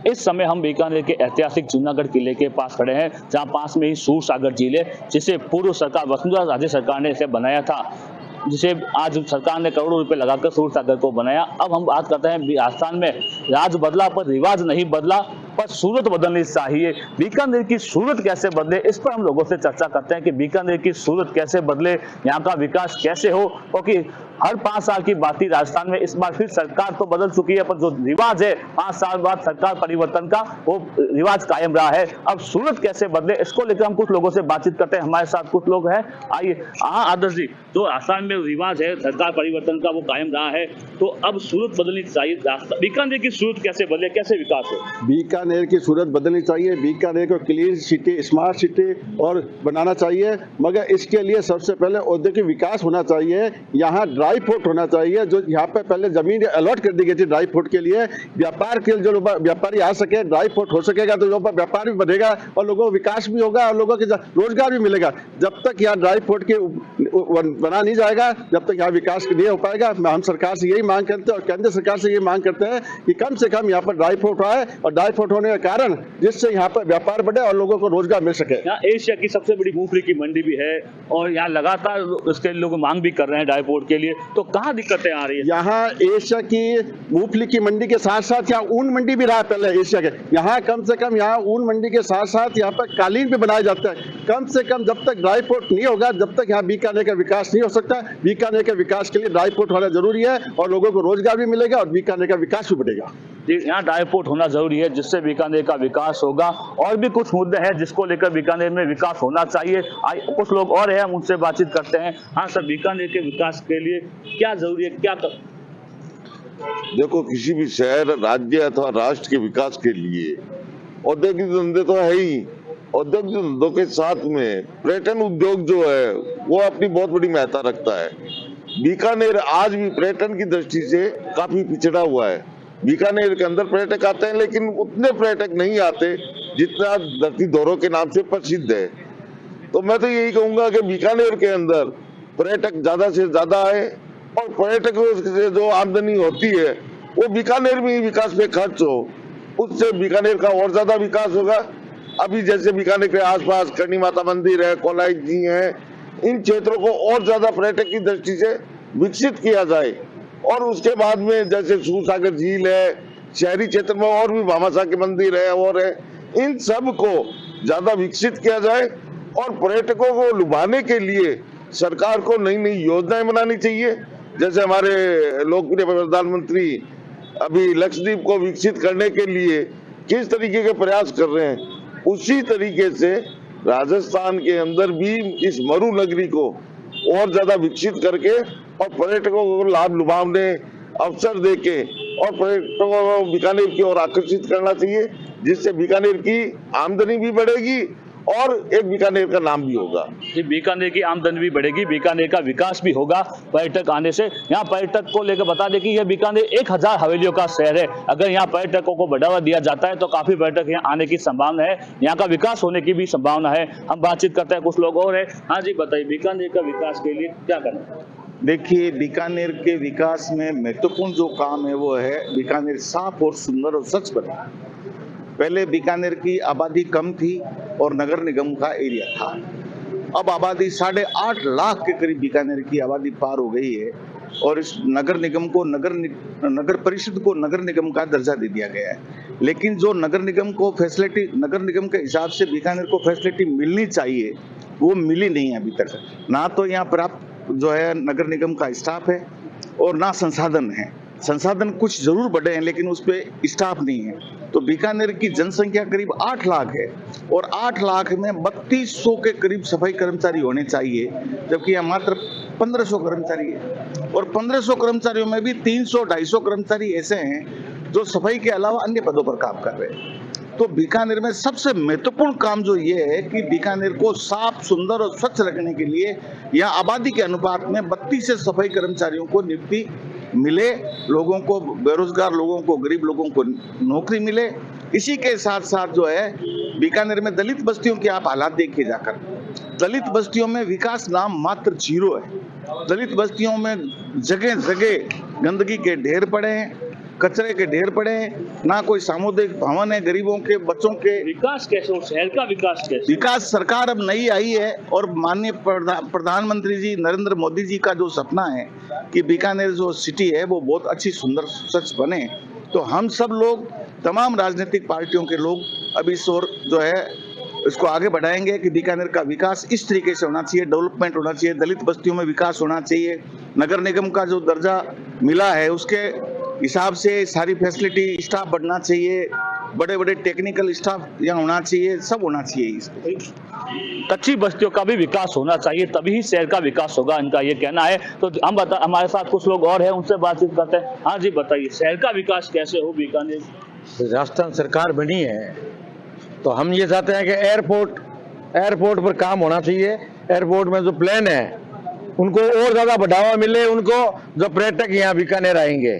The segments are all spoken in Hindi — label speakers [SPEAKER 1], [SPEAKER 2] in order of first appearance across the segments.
[SPEAKER 1] इस समय हम बीकानेर के ऐतिहासिक जूनागढ़ किले के पास खड़े हैं, जहां पास में ही सूरसागर झील है, जिसे पूर्व सरकार वसुंधरा राजे सरकार ने इसे बनाया था, जिसे आज सरकार ने करोड़ों रुपए लगाकर सूरसागर को बनाया। अब हम बात करते हैं राजस्थान में राज बदला पर रिवाज नहीं बदला, पर सूरत बदलनी चाहिए। बीकानेर की सूरत कैसे बदले, इस पर हम लोगों से चर्चा करते हैं कि बीकानेर की सूरत कैसे बदले, यहाँ का विकास कैसे हो, क्योंकि हर 5 साल की बात ही राजस्थान में, इस बार फिर सरकार तो बदल चुकी है, पर जो रिवाज है 5 साल बाद सरकार परिवर्तन का, वो रिवाज कायम रहा है। अब सूरत कैसे बदले, इसको लेकर हम कुछ लोगों से बातचीत करते हैं। हमारे साथ कुछ लोग हैं, आइए। हाँ आदर्श जी, जो राजस्थान में रिवाज है सरकार परिवर्तन का, वो कायम रहा है, तो अब सूरत बदलनी चाहिए। बीकानेर की सूरत कैसे बदले, कैसे विकास हो?
[SPEAKER 2] बीकानेर की सूरत बदलनी चाहिए। बीकानेर को क्लीन सिटी, स्मार्ट सिटी और बनाना चाहिए, मगर इसके लिए सबसे पहले औद्योगिक विकास होना चाहिए। यहाँ ड्राई पोर्ट होना चाहिए, जो यहाँ पे पहले जमीन अलॉट कर दी गई थी ड्राई पोर्ट के लिए। व्यापार के जो व्यापारी आ सके, ड्राई पोर्ट हो सकेगा तो लोगों का व्यापार भी बढ़ेगा और लोगों को विकास भी होगा और लोगों के रोजगार भी मिलेगा। जब तक यहाँ ड्राई पोर्ट के बना नहीं जाएगा, जब तक यहाँ विकास नहीं हो पाएगा। हम सरकार से यही मांग करते हैं और केंद्र सरकार से यही मांग करते हैं कि कम से कम यहाँ पर ड्राई पोर्ट आए, और ड्राई पोर्ट होने के कारण जिससे यहाँ पर व्यापार बढ़े और लोगों को रोजगार मिल सके।
[SPEAKER 1] यहाँ एशिया की सबसे बड़ी मूंगफली की मंडी भी है और यहाँ लगातार इसके लोग मांग भी कर रहे हैं ड्राई पोर्ट के लिए, तो कहाँ दिक्कतें आ रही है?
[SPEAKER 2] यहाँ एशिया की मूंगफली की मंडी के साथ साथ यहाँ ऊन मंडी भी रहा है पहले एशिया के। यहाँ कम से कम यहाँ ऊन मंडी के साथ साथ यहाँ पर कालीन भी बनाया जाता है। कम से कम जब तक ड्राई पोर्ट नहीं होगा, जब तक यहाँ बीकानेर का विकास नहीं हो सकता। बीकानेर के विकास के लिए ड्राई पोर्ट होना जरूरी है और लोगों को रोजगार भी मिलेगा और बीकानेर का विकास भी बढ़ेगा।
[SPEAKER 1] यहाँ ड्राई पोर्ट होना जरूरी है, जिससे बीकानेर का विकास होगा। और भी कुछ मुद्दे हैं जिसको लेकर बीकानेर में विकास होना चाहिए। कुछ लोग और हैं, हम उनसे बातचीत करते हैं। हाँ सर, बीकानेर के विकास के लिए क्या जरूरी है, क्या कर...
[SPEAKER 3] देखो, किसी भी शहर, राज्य अथवा राष्ट्र के विकास के लिए औद्योगिक धंधे तो है ही। औद्योगिक धंधों के साथ में पर्यटन उद्योग जो है वो अपनी बहुत बड़ी महत्ता रखता है। बीकानेर आज भी पर्यटन की दृष्टि से काफी पिछड़ा हुआ है। बीकानेर के अंदर पर्यटक आते हैं, लेकिन उतने पर्यटक नहीं आते जितना धरती धरोहर के नाम से प्रसिद्ध है। तो मैं तो यही कहूंगा कि बीकानेर के अंदर पर्यटक ज्यादा से ज्यादा आए और पर्यटकों से जो आमदनी होती है वो बीकानेर में ही विकास पे खर्च हो, उससे बीकानेर का और ज्यादा विकास होगा। अभी जैसे बीकानेर के आसपास करणी माता मंदिर है, कोलाइट जी है, इन क्षेत्रों को और ज्यादा पर्यटक की दृष्टि से विकसित किया जाए। और उसके बाद में जैसे सूरसागर झील है, शहरी क्षेत्र में और भी भामाशाह के मंदिर है और है, इन सब को ज्यादा विकसित किया जाए। और पर्यटकों को लुभाने के लिए सरकार को नई नई योजनाएं बनानी चाहिए। जैसे हमारे लोकप्रिय प्रधानमंत्री अभी लक्षद्वीप को विकसित करने के लिए किस तरीके के प्रयास कर रहे हैं, उसी तरीके से राजस्थान के अंदर भी इस मरु नगरी को और ज्यादा विकसित करके और पर्यटकों को लाभ लुभावने, अवसर देके और पर्यटकों को बीकानेर की ओर आकर्षित करना चाहिए, जिससे बीकानेर की आमदनी भी बढ़ेगी और एक बीकानेर का नाम भी होगा।
[SPEAKER 1] बीकानेर की आमदनी भी बढ़ेगी, बीकानेर का विकास भी होगा पर्यटक आने से। यहाँ पर्यटक को लेकर बता दें कि यह बीकानेर 1000 हवेलियों का शहर है। अगर यहाँ पर्यटकों को बढ़ावा दिया जाता है तो काफी पर्यटक यहाँ आने की संभावना है, यहाँ का विकास होने की भी संभावना है। हम बातचीत करते हैं, कुछ लोग और है। हाँ जी, बताइए, बीकानेर का विकास के लिए क्या करना?
[SPEAKER 4] देखिए, बीकानेर के विकास में महत्वपूर्ण जो काम है वो है बीकानेर साफ और सुंदर और स्वच्छ बने। पहले बीकानेर की आबादी कम थी और नगर निगम का एरिया था। अब आबादी 8.5 लाख के करीब बीकानेर की आबादी पार हो गई है और इस नगर निगम को नगर परिषद को नगर निगम का दर्जा दे दिया गया है। लेकिन जो नगर निगम को फैसिलिटी, नगर निगम के हिसाब से बीकानेर को फैसिलिटी मिलनी चाहिए, वो मिली नहीं है अभी तक। ना तो यहाँ पर्याप्त जो है नगर निगम का स्टाफ है और ना संसाधन है। संसाधन कुछ जरूर बढ़े हैं लेकिन उस पर स्टाफ नहीं है। तो बीकानेर की जनसंख्या करीब 8 लाख है और 8 लाख में 3200 के करीब सफाई कर्मचारी होने चाहिए, जबकि यहाँ मात्र 1500 कर्मचारी है। और 1500 कर्मचारियों में भी 300-250 कर्मचारी ऐसे हैं जो सफाई के अलावा अन्य पदों पर काम कर रहे हैं। तो बीकानेर में सबसे महत्वपूर्ण काम जो ये है कि बीकानेर को साफ, सुंदर और स्वच्छ रखने के लिए यहाँ आबादी के अनुपात में 32 से सफाई कर्मचारियों को नियुक्ति मिले, लोगों को, बेरोजगार लोगों को, गरीब लोगों को नौकरी मिले। इसी के साथ साथ जो है बीकानेर में दलित बस्तियों के आप हालात देखिए जाकर। दलित बस्तियों में विकास नाम मात्र 0 है। दलित बस्तियों में जगह जगह गंदगी के ढेर पड़े हैं कचरे के ढेर पड़े हैं, ना कोई सामुदायिक भवन है गरीबों के बच्चों के।
[SPEAKER 1] विकास कैसे हो, शहर का विकास कैसे?
[SPEAKER 4] विकास सरकार अब नई आई है और माननीय प्रधानमंत्री जी नरेंद्र मोदी जी का जो सपना है कि बीकानेर जो सिटी है वो बहुत अच्छी सुंदर स्वच्छ बने, तो हम सब लोग तमाम राजनीतिक पार्टियों के लोग अब इस ओर जो है इसको आगे बढ़ाएंगे कि बीकानेर का विकास इस तरीके से होना चाहिए, डेवलपमेंट होना चाहिए, दलित बस्तियों में विकास होना चाहिए, नगर निगम का जो दर्जा मिला है उसके हिसाब से सारी फैसिलिटी, स्टाफ बढ़ना चाहिए, बड़े बड़े टेक्निकल स्टाफ यहाँ होना चाहिए, सब होना चाहिए।
[SPEAKER 1] कच्ची बस्तियों का भी विकास होना चाहिए, तभी ही शहर का विकास होगा, इनका ये कहना है। तो हम हमारे साथ कुछ लोग और हैं, उनसे बातचीत करते हैं। हाँ जी, बताइए शहर का विकास कैसे हो बीकानेर?
[SPEAKER 5] राजस्थान सरकार बनी है तो हम ये चाहते हैं कि एयरपोर्ट पर काम होना चाहिए। एयरपोर्ट में जो प्लेन है उनको और ज्यादा बढ़ावा मिले, उनको जो पर्यटक यहाँ बीकानेर आएंगे।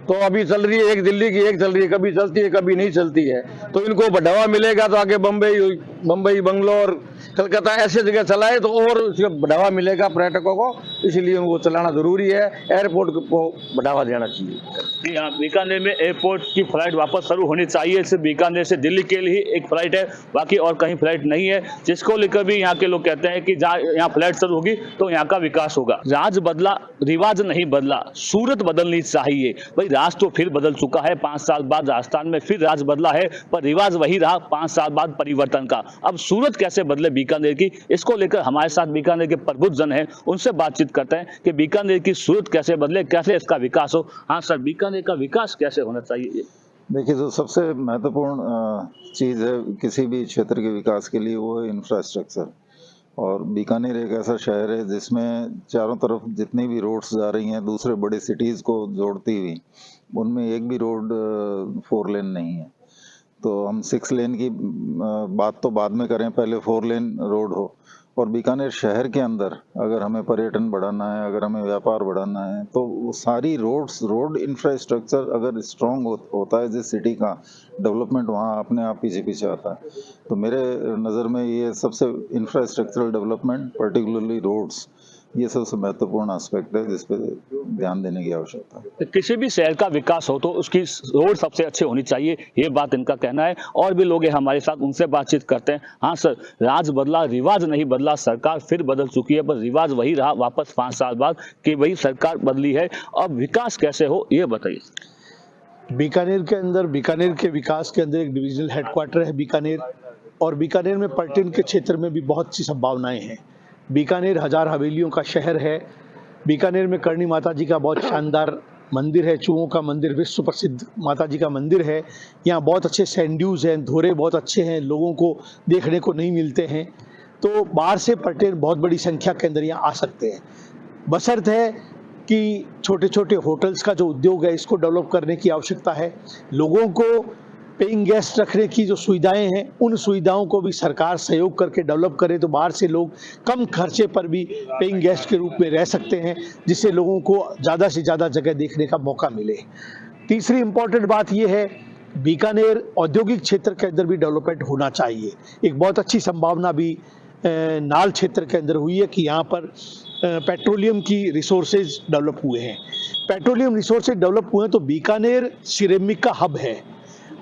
[SPEAKER 5] तो अभी चल रही है एक दिल्ली की, एक चल रही है, कभी चलती है कभी नहीं चलती है, तो इनको बढ़ावा मिलेगा तो आगे बम्बई बंगलोर कलकत्ता ऐसे जगह चलाए तो और उसको बढ़ावा मिलेगा पर्यटकों को, इसलिए उनको चलाना जरूरी है, एयरपोर्ट को बढ़ावा देना चाहिए।
[SPEAKER 1] यहाँ बीकानेर में एयरपोर्ट की फ्लाइट वापस शुरू होनी चाहिए। सिर्फ बीकानेर से दिल्ली के लिए ही एक फ्लाइट है, बाकी और कहीं फ्लाइट नहीं है, जिसको लेकर भी यहाँ के लोग कहते हैं कि जहाँ यहाँ फ्लाइट शुरू होगी तो यहाँ का विकास होगा। राज बदला, रिवाज नहीं बदला, सूरत बदलनी चाहिए। भाई राज तो फिर बदल चुका है, 5 साल बाद राजस्थान में फिर राज बदला है, पर रिवाज वही रहा 5 साल बाद परिवर्तन का। अब सूरत कैसे बदले बीकानेर की, इसको लेकर हमारे साथ बीकानेर के प्रबुद्ध जन हैं, उनसे बातचीत करते हैं कि बीकानेर की सूरत कैसे बदले, कैसे इसका विकास हो। हाँ सर, बीकानेर का विकास कैसे होना चाहिए?
[SPEAKER 6] देखिए, जो सबसे महत्वपूर्ण चीज़ है किसी भी क्षेत्र के विकास के लिए वो है इंफ्रास्ट्रक्चर। और बीकानेर एक ऐसा शहर है जिसमें चारों तरफ जितनी भी रोड्स जा रही हैं दूसरे बड़े सिटीज़ को जोड़ती हुई, उनमें एक भी रोड 4 लेन नहीं है। तो हम 6 लेन की बात तो बाद में करें, पहले 4 लेन रोड हो। और बीकानेर शहर के अंदर अगर हमें पर्यटन बढ़ाना है, अगर हमें व्यापार बढ़ाना है, तो वो सारी रोड इंफ्रास्ट्रक्चर अगर स्ट्रॉन्ग होता है जिस सिटी का डेवलपमेंट, वहाँ अपने आप पीछे आता है। तो मेरे नज़र में ये सबसे इंफ्रास्ट्रक्चरल डेवलपमेंट, पर्टिकुलरली रोड्स, ये सबसे महत्वपूर्ण एस्पेक्ट है जिस पे ध्यान देने की आवश्यकता है।
[SPEAKER 1] किसी भी शहर का विकास हो तो उसकी रोड सबसे अच्छी होनी चाहिए, ये बात इनका कहना है। और भी लोग हैं हमारे साथ, उनसे बातचीत करते हैं। हाँ सर, राज बदला, रिवाज नहीं बदला, सरकार फिर बदल चुकी है, पर रिवाज वही रहा वापस 5 साल बाद कि वही सरकार बदली है। अब विकास कैसे हो ये बताइए।
[SPEAKER 7] बीकानेर के अंदर, बीकानेर के विकास के अंदर एक डिविजनल हेडक्वार्टर है बीकानेर, और बीकानेर में पर्यटन के क्षेत्र में भी बहुत सी संभावनाएं हैं। बीकानेर 1000 हवेलियों का शहर है। बीकानेर में करणी माता जी का बहुत शानदार मंदिर है, चूहों का मंदिर, विश्व प्रसिद्ध माता जी का मंदिर है। यहाँ बहुत अच्छे सैंड्यूज हैं, धोरे बहुत अच्छे हैं, लोगों को देखने को नहीं मिलते हैं। तो बाहर से पर्यटक बहुत बड़ी संख्या के अंदर यहाँ आ सकते हैं, बशर्त है कि छोटे छोटे होटल्स का जो उद्योग है इसको डेवलप करने की आवश्यकता है। लोगों को पेइंग गेस्ट रखने की जो सुविधाएं हैं, उन सुविधाओं को भी सरकार सहयोग करके डेवलप करे तो बाहर से लोग कम खर्चे पर भी पेइंग गेस्ट के रूप में रह सकते हैं, जिससे लोगों को ज़्यादा से ज़्यादा जगह देखने का मौका मिले। तीसरी इम्पॉर्टेंट बात यह है, बीकानेर औद्योगिक क्षेत्र के अंदर भी डेवलपमेंट होना चाहिए। एक बहुत अच्छी संभावना भी नाल क्षेत्र के अंदर हुई है कि यहाँ पर पेट्रोलियम की रिसोर्सेज डेवलप हुए हैं। पेट्रोलियम रिसोर्सेज डेवलप हुए हैं तो बीकानेर सिरेमिक का हब है।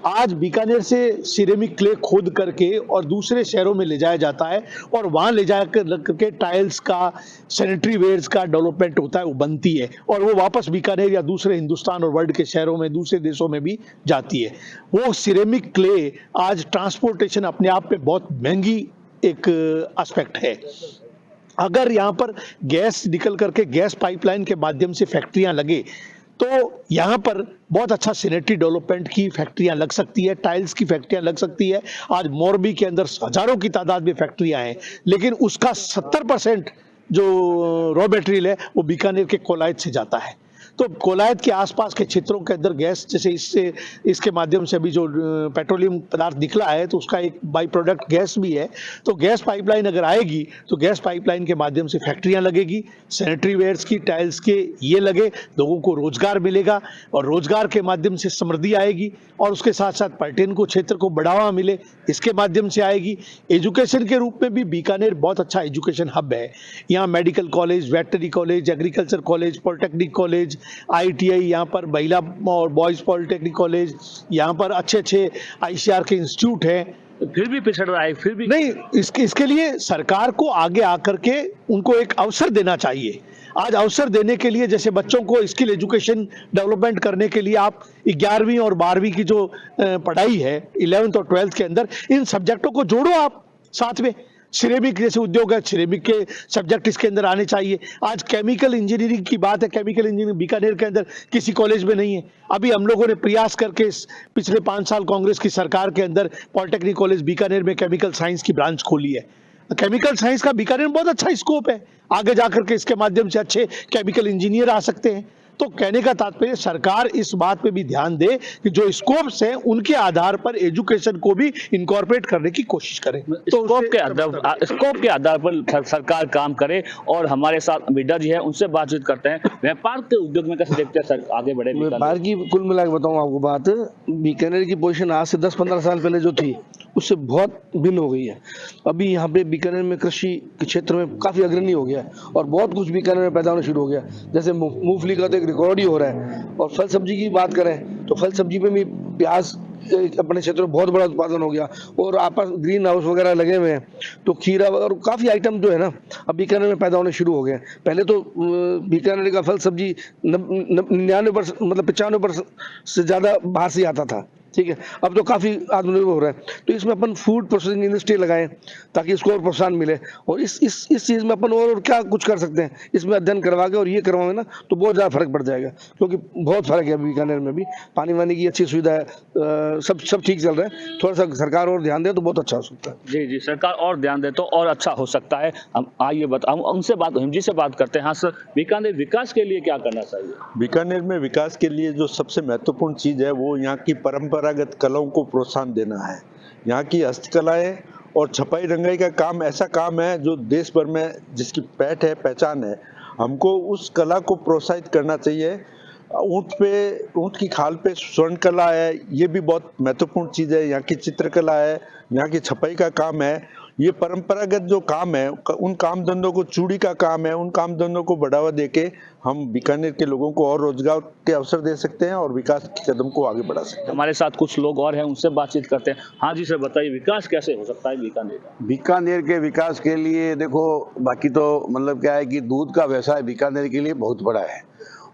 [SPEAKER 7] आज बीकानेर से सिरेमिक क्ले खोद करके और दूसरे शहरों में ले जाया जाता है और वहाँ ले जाकर करके टाइल्स का, सैनिटरी वेयर्स का डेवलपमेंट होता है, वो बनती है और वो वापस बीकानेर या दूसरे हिंदुस्तान और वर्ल्ड के शहरों में, दूसरे देशों में भी जाती है। वो सिरेमिक क्ले आज ट्रांसपोर्टेशन अपने आप में बहुत महंगी एक एस्पेक्ट है। अगर यहाँ पर गैस निकल करके गैस पाइपलाइन के माध्यम से फैक्ट्रियाँ लगे तो यहाँ पर बहुत अच्छा सैनिटरी डेवलपमेंट की फैक्ट्रियाँ लग सकती है, टाइल्स की फैक्ट्रियाँ लग सकती है। आज मोरबी के अंदर हजारों की तादाद में फैक्ट्रियाँ हैं, लेकिन उसका 70% जो रॉ मटेरियल है वो बीकानेर के कोलायत से जाता है। तो कोलायत के आसपास के क्षेत्रों के अंदर गैस, जैसे इसके माध्यम से अभी जो पेट्रोलियम पदार्थ निकला है तो उसका एक बाई प्रोडक्ट गैस भी है। तो गैस पाइपलाइन अगर आएगी तो गैस पाइपलाइन के माध्यम से फैक्ट्रियां लगेगी, सैनिटरी वेयर्स की, टाइल्स के ये लगे, लोगों को रोजगार मिलेगा और रोजगार के माध्यम से समृद्धि आएगी और उसके साथ साथ पर्यटन को, क्षेत्र को बढ़ावा मिले, इसके माध्यम से आएगी। एजुकेशन के रूप में भी बीकानेर बहुत अच्छा एजुकेशन हब है। यहाँ medical college, veterinary college, agriculture college, polytechnic college, ITI, यहाँ पर महिला और बॉयज़ पॉलिटेक्निक कॉलेज, यहाँ पर अच्छे अच्छे ICR के इंस्टीट्यूट हैं।
[SPEAKER 1] फिर भी पिछड़ रहा है, फिर भी
[SPEAKER 7] नहीं, इसके लिए सरकार को आगे आकर के उनको एक अवसर देना चाहिए। आज अवसर देने के लिए, जैसे बच्चों को स्किल एजुकेशन डेवलपमेंट करने के लिए आप 11वीं और 12वीं की जो पढ़ाई है 11th और 12th के अंदर इन सब्जेक्टों को जोड़ो आप साथ में। सिरेमिक जैसे उद्योग है, सिरेमिक के सब्जेक्ट इसके अंदर आने चाहिए। आज केमिकल इंजीनियरिंग की बात है, केमिकल इंजीनियरिंग बीकानेर के अंदर किसी कॉलेज में नहीं है। अभी हम लोगों ने प्रयास करके पिछले 5 साल कांग्रेस की सरकार के अंदर पॉलिटेक्निक कॉलेज बीकानेर में केमिकल साइंस की ब्रांच खोली है। केमिकल साइंस का बीकानेर में बहुत अच्छा स्कोप है, आगे जाकर के इसके माध्यम से अच्छे केमिकल इंजीनियर आ सकते हैं। तो कहने का तात्पर्य सरकार इस बात पे भी ध्यान दे कि जो स्कोप्स हैं उनके आधार पर एजुकेशन को भी इनकॉर्पोरेट करने की कोशिश करे। तो
[SPEAKER 1] स्कोप के आधार पर सरकार काम करे। और हमारे साथ अमीडा जी है, उनसे बातचीत करते हैं। व्यापार के उद्योग में कैसे देखते हैं सर, आगे बढ़े
[SPEAKER 5] व्यापार की कुल मिला के बताऊं आपको बात, बीकानेर की पोजीशन आज से 10-15 साल पहले जो थी उससे बहुत भिन्न हो गई है। अभी यहाँ पे बीकानेर में कृषि के क्षेत्र में काफी अग्रणी हो गया है और बहुत कुछ बीकानेर में पैदा होना शुरू हो गया। जैसे मूंगफली का तो एक रिकॉर्ड ही हो रहा है। और फल सब्जी की बात करें तो फल सब्जी में भी प्याज अपने क्षेत्र में बहुत बड़ा उत्पादन हो गया और आपस ग्रीन हाउस वगैरह लगे हुए हैं, तो खीरा वगैरह काफी आइटम जो है ना अब बीकानेर में पैदा होने शुरू हो गए। पहले तो बीकानेर का फल सब्जी 99% मतलब 95% से ज्यादा बाहर से आता था, ठीक है। अब तो काफी आत्मनिर्भर हो रहा है। तो इसमें अपन फूड प्रोसेसिंग इंडस्ट्री लगाएं ताकि इसको और प्रोत्साहन मिले। और इस चीज में अपन और क्या कुछ कर सकते हैं, इसमें अध्ययन करवा के और ये करवाएं ना तो बहुत ज्यादा फर्क पड़ जाएगा, क्योंकि बहुत फर्क है बीकानेर में भी। पानी वानी की अच्छी सुविधा है, सब ठीक चल रहा है। थोड़ा सा सरकार और ध्यान दे तो बहुत अच्छा हो सकता है।
[SPEAKER 1] जी जी, सरकार और ध्यान दे तो और अच्छा हो सकता है। हम आइए हम उनसे बात, हिम जी से बात करते हैं। हाँ सर, बीकानेर विकास के लिए क्या करना चाहिए?
[SPEAKER 8] बीकानेर में विकास के लिए जो सबसे महत्वपूर्ण चीज है वो यहाँ की परंपरागत कलाओं को प्रोत्साहन देना है। यहाँ की हस्तकलाएं और छपाई रंगाई का काम ऐसा काम है जो देश भर में जिसकी पहचान है। हमको उस कला को प्रोत्साहित करना चाहिए। ऊँट की खाल पे स्वर्ण कला है, ये भी बहुत महत्वपूर्ण चीज है। यहाँ की चित्रकला है, यहाँ की छपाई का काम है। ये परंपरागत जो काम है, उन काम धंधों को, चूड़ी का काम है, उन काम धंधों को बढ़ावा देके हम बीकानेर के लोगों को और रोजगार के अवसर दे सकते हैं और विकास के कदम को आगे बढ़ा सकते हैं।
[SPEAKER 1] हमारे साथ कुछ लोग और हैं, उनसे बातचीत करते हैं। हाँ जी सर, बताइए विकास कैसे हो सकता है बीकानेर का?
[SPEAKER 9] बीकानेर के विकास के लिए देखो, बाकी तो मतलब क्या है कि दूध का व्यवसाय बीकानेर के लिए बहुत बड़ा है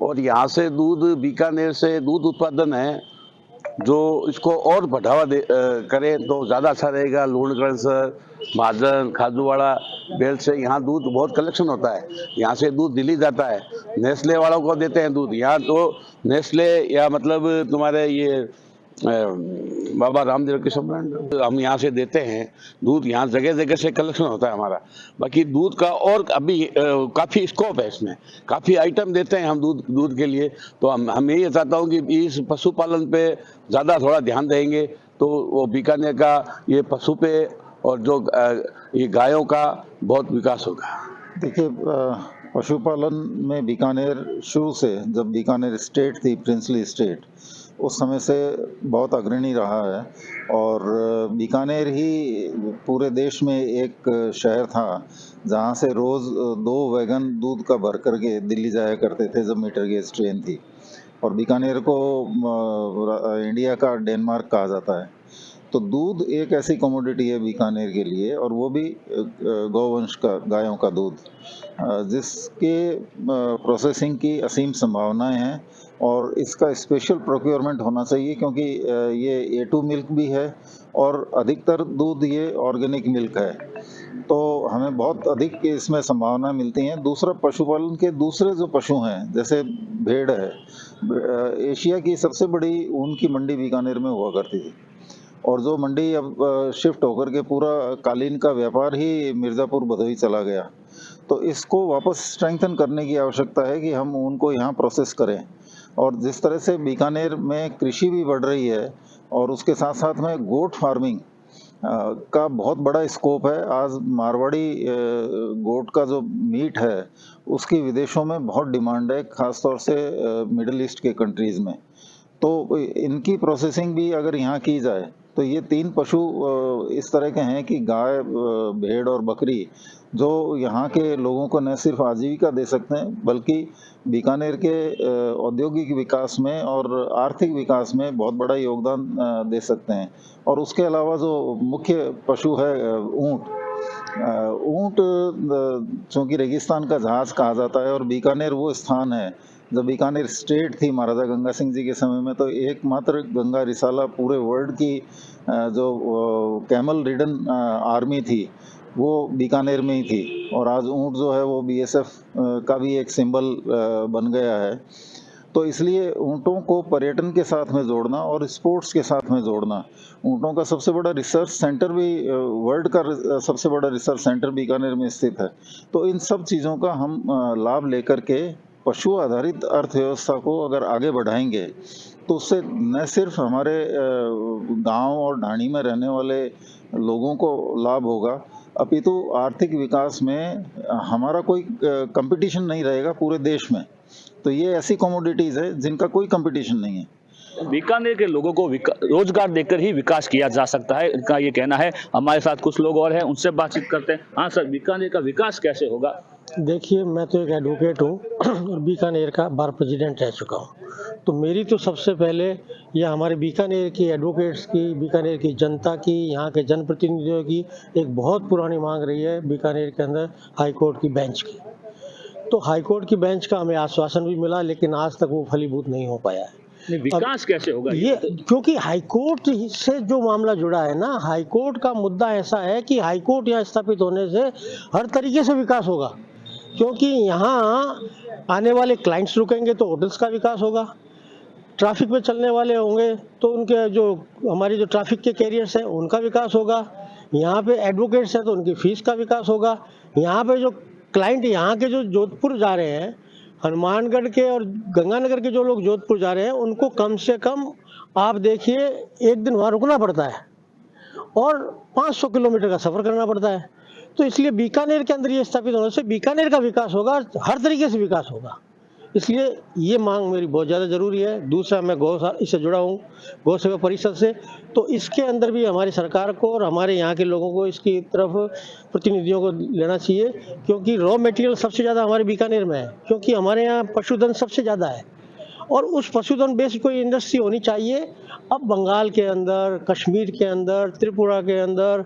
[SPEAKER 9] और यहाँ से बीकानेर से दूध उत्पादन है जो इसको और बढ़ावा करें तो ज़्यादा अच्छा रहेगा। लूणगढ़, महाजन, खाजूवाड़ा बेल्ट से यहाँ दूध बहुत कलेक्शन होता है। यहाँ से दूध दिल्ली जाता है, नेस्ले वालों को देते हैं दूध। यहाँ तो नेस्ले या मतलब तुम्हारे ये बाबा रामदेव कृष्ण ब्रांड हम यहाँ से देते हैं दूध। यहाँ जगह जगह से कलेक्शन होता है हमारा। बाकी दूध का और अभी काफ़ी स्कोप है, इसमें काफ़ी आइटम देते हैं हम दूध के लिए। तो हम यही चाहता हूँ कि इस पशुपालन पे ज़्यादा थोड़ा ध्यान देंगे तो वो बीकानेर का ये पशु पे और जो ये गायों का बहुत विकास होगा।
[SPEAKER 6] देखिए, पशुपालन में बीकानेर शुरू से, जब बीकानेर स्टेट थी, प्रिंसली स्टेट, उस समय से बहुत अग्रणी रहा है। और बीकानेर ही पूरे देश में एक शहर था जहाँ से रोज़ 2 वैगन दूध का भर करके दिल्ली जाया करते थे जब मीटर गेज ट्रेन थी। और बीकानेर को इंडिया का डेनमार्क कहा जाता है। तो दूध एक ऐसी कमोडिटी है बीकानेर के लिए, और वो भी गौवंश का, गायों का दूध, जिसके प्रोसेसिंग की असीम संभावनाएं हैं। और इसका स्पेशल प्रोक्योरमेंट होना चाहिए क्योंकि ये A2 मिल्क भी है और अधिकतर दूध ये ऑर्गेनिक मिल्क है। तो हमें बहुत अधिक इसमें संभावना मिलती हैं। दूसरा, पशुपालन के दूसरे जो पशु हैं, जैसे भेड़ है, एशिया की सबसे बड़ी ऊन की मंडी बीकानेर में हुआ करती थी। और जो मंडी अब शिफ्ट होकर के पूरा कालीन का व्यापार ही मिर्ज़ापुर भदोही चला गया। तो इसको वापस स्ट्रेंथन करने की आवश्यकता है कि हम उनको यहाँ प्रोसेस करें। और जिस तरह से बीकानेर में कृषि भी बढ़ रही है और उसके साथ साथ में गोट फार्मिंग का बहुत बड़ा स्कोप है। आज मारवाड़ी गोट का जो मीट है उसकी विदेशों में बहुत डिमांड है, ख़ास तौर से मिडिल ईस्ट के कंट्रीज़ में। तो इनकी प्रोसेसिंग भी अगर यहाँ की जाए तो ये 3 पशु इस तरह के हैं कि गाय, भेड़ और बकरी, जो यहाँ के लोगों को न सिर्फ आजीविका दे सकते हैं बल्कि बीकानेर के औद्योगिक विकास में और आर्थिक विकास में बहुत बड़ा योगदान दे सकते हैं। और उसके अलावा जो मुख्य पशु है ऊँट, चूँकि रेगिस्तान का जहाज कहा जाता है और बीकानेर वो स्थान है, जब बीकानेर स्टेट थी महाराजा गंगा सिंह जी के समय में, तो एकमात्र गंगा रिसाला पूरे वर्ल्ड की जो कैमल रिडन आर्मी थी वो बीकानेर में ही थी। और आज ऊँट जो है वो बीएसएफ का भी एक सिंबल बन गया है। तो इसलिए ऊँटों को पर्यटन के साथ में जोड़ना और स्पोर्ट्स के साथ में जोड़ना, ऊँटों का सबसे बड़ा रिसर्च सेंटर भी, वर्ल्ड का सबसे बड़ा रिसर्च सेंटर बीकानेर में स्थित है। तो इन सब चीज़ों का हम लाभ लेकर के पशु आधारित अर्थव्यवस्था को अगर आगे बढ़ाएंगे तो उससे न सिर्फ हमारे गांव और ढाणी में रहने वाले लोगों को लाभ होगा, अपितु आर्थिक विकास में हमारा कोई कंपटीशन नहीं रहेगा पूरे देश में। तो ये ऐसी कमोडिटीज है जिनका कोई कंपटीशन नहीं है।
[SPEAKER 1] बीकानेर के लोगों को रोजगार देकर ही विकास किया जा सकता है, इनका ये कहना है। हमारे साथ कुछ लोग और हैं, उनसे बातचीत करते हैं। हाँ सर, बीकानेर का विकास कैसे होगा?
[SPEAKER 10] देखिए, मैं तो एक एडवोकेट हूँ और बीकानेर का बार प्रेसिडेंट रह चुका हूँ। तो मेरी तो सबसे पहले यह हमारे बीकानेर की एडवोकेट्स की, बीकानेर की जनता की, यहाँ के जनप्रतिनिधियों की एक बहुत पुरानी मांग रही है बीकानेर के अंदर हाई कोर्ट की बेंच की। तो हाई कोर्ट की बेंच का हमें आश्वासन भी मिला, लेकिन आज तक वो फलीभूत नहीं हो पाया है।
[SPEAKER 1] विकास कैसे होगा
[SPEAKER 10] ये क्योंकि हाईकोर्ट से जो मामला जुड़ा है ना, हाईकोर्ट का मुद्दा ऐसा है कि हाईकोर्ट यहाँ स्थापित होने से हर तरीके से विकास होगा। क्योंकि यहाँ आने वाले क्लाइंट्स रुकेंगे तो होटल्स का विकास होगा, ट्रैफिक में चलने वाले होंगे तो उनके जो हमारी जो ट्रैफिक के कैरियर्स हैं उनका विकास होगा, यहाँ पे एडवोकेट्स हैं तो उनकी फीस का विकास होगा, यहाँ पे जो क्लाइंट यहाँ के जो जोधपुर जा रहे हैं, हनुमानगढ़ के और गंगानगर के जो लोग जोधपुर जा रहे हैं, उनको कम से कम आप देखिए एक दिन वहाँ रुकना पड़ता है और 500 किलोमीटर का सफ़र करना पड़ता है। तो इसलिए बीकानेर के अंदर ये स्थापित होने से बीकानेर का विकास होगा, हर तरीके से विकास होगा। इसलिए ये मांग मेरी बहुत ज़्यादा ज़रूरी है। दूसरा, मैं इससे जुड़ा हूँ गौ सेवा परिषद से, तो इसके अंदर भी हमारी सरकार को और हमारे यहाँ के लोगों को इसकी तरफ प्रतिनिधियों को लेना चाहिए, क्योंकि रॉ मटेरियल सबसे ज़्यादा हमारे बीकानेर में है, क्योंकि हमारे यहाँ पशुधन सबसे ज़्यादा है और उस पशुधन बेस्ड कोई इंडस्ट्री होनी चाहिए। अब बंगाल के अंदर, कश्मीर के अंदर, त्रिपुरा के अंदर,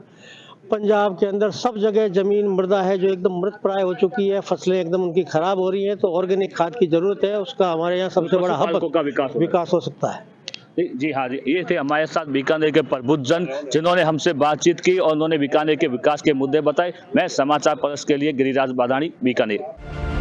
[SPEAKER 10] पंजाब के अंदर सब जगह ज़मीन मृदा है जो एकदम मृत प्राय हो चुकी है, फसलें एकदम उनकी खराब हो रही हैं। तो ऑर्गेनिक खाद की ज़रूरत है, उसका हमारे यहाँ सबसे बड़ा हब का विकास हो सकता है।
[SPEAKER 1] जी हाँ जी, ये थे हमारे साथ बीकानेर के प्रबुद्ध जन जिन्होंने हमसे बातचीत की और उन्होंने बीकानेर के विकास के मुद्दे बताए। मैं समाचार प्लस के लिए गिरिराज बादाणी, बीकानेर।